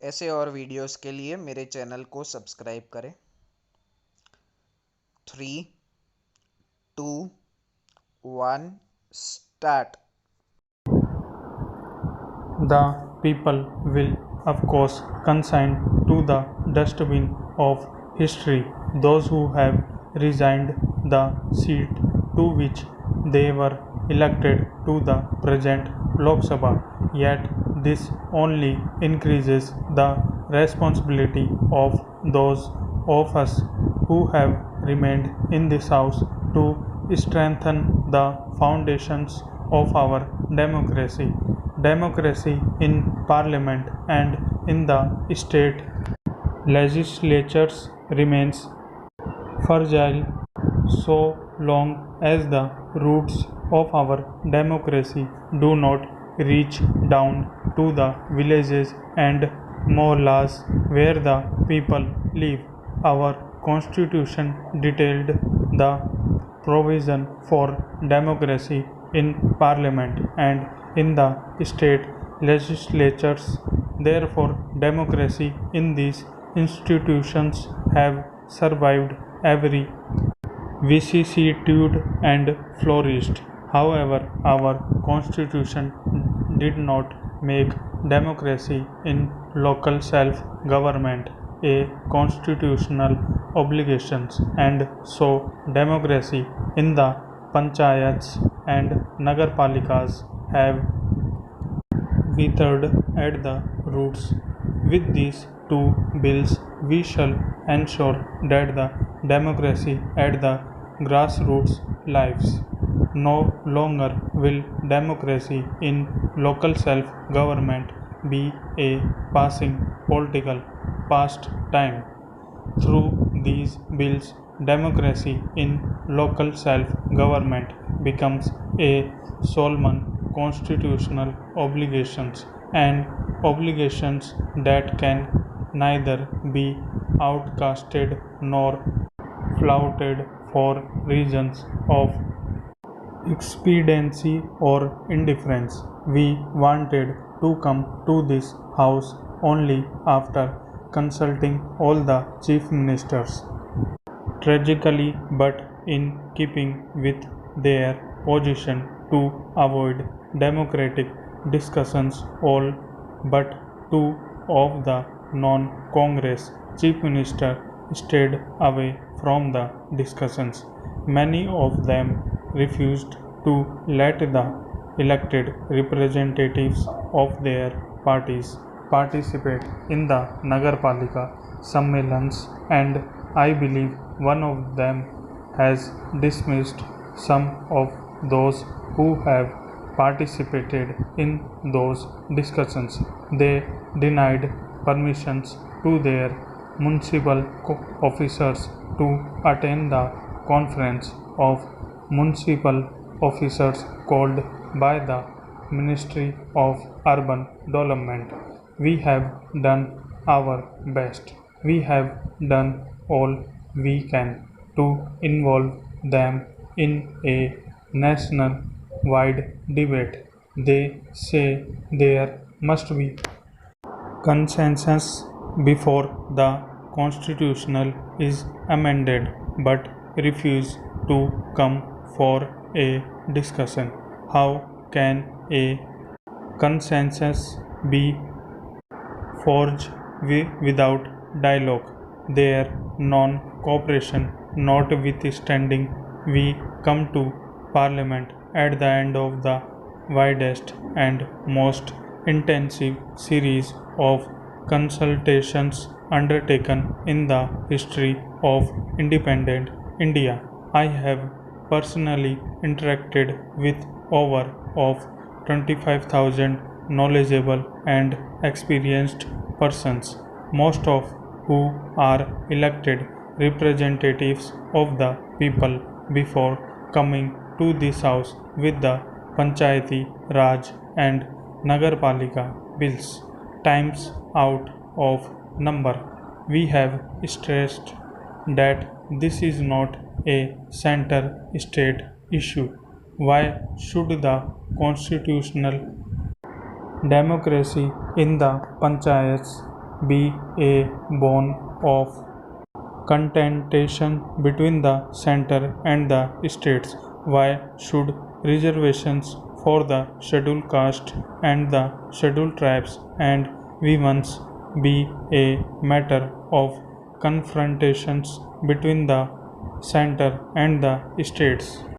ऐसे और वीडियोस के लिए मेरे चैनल को सब्सक्राइब करें। 3, 2, 1 start. The people will, of course, consign to the dustbin of history those who have resigned the seat to which they were elected to the present Lok Sabha. Yet this only increases the responsibility of those of us who have remained in this house to strengthen the foundations of our democracy. Democracy in Parliament and in the state legislatures remains fragile so long as the roots of our democracy do not reach down to the villages and mohallas where the people live. Our constitution detailed the provision for democracy in parliament and in the state legislatures. Therefore, democracy in these institutions have survived every vicissitude and flourished. However, our constitution did not make democracy in local self-government a constitutional obligation, and so democracy in the panchayats and nagarpalikas have withered at the roots. With these two bills, we shall ensure that the democracy at the grassroots lives. No longer will democracy in local self-government be a passing political pastime. Through these bills, democracy in local self-government becomes a solemn constitutional obligations, and obligations that can neither be outcasted nor flouted for reasons of expediency or indifference. We wanted to come to this house only after consulting all the chief ministers. Tragically, but in keeping with their position to avoid democratic discussions, all but two of the non-Congress chief ministers stayed away from the discussions. Many of them refused to let the elected representatives of their parties participate in the Nagarpalika Sammelans, and I believe one of them has dismissed some of those who have participated in those discussions. They denied permissions to their municipal officers to attend the conference of municipal officers called by the Ministry of Urban Development. We have done our best. We have done all we can to involve them in a national-wide debate. They say there must be consensus before the constitutional is amended, but refuse to come for a discussion. How can a consensus be forged without dialogue? Their non-cooperation notwithstanding, we come to Parliament at the end of the widest and most intensive series of consultations undertaken in the history of independent India. I have personally interacted with over of 25,000 knowledgeable and experienced persons, most of who are elected representatives of the people before coming to this house with the Panchayati Raj and Nagarpalika bills. Times out of number. We have stressed that this is not a center state issue. Why should the constitutional democracy in the panchayats be a bone of contention between the center and the states? Why should reservations for the scheduled caste and the scheduled tribes and women's be a matter of confrontations between the center and the states?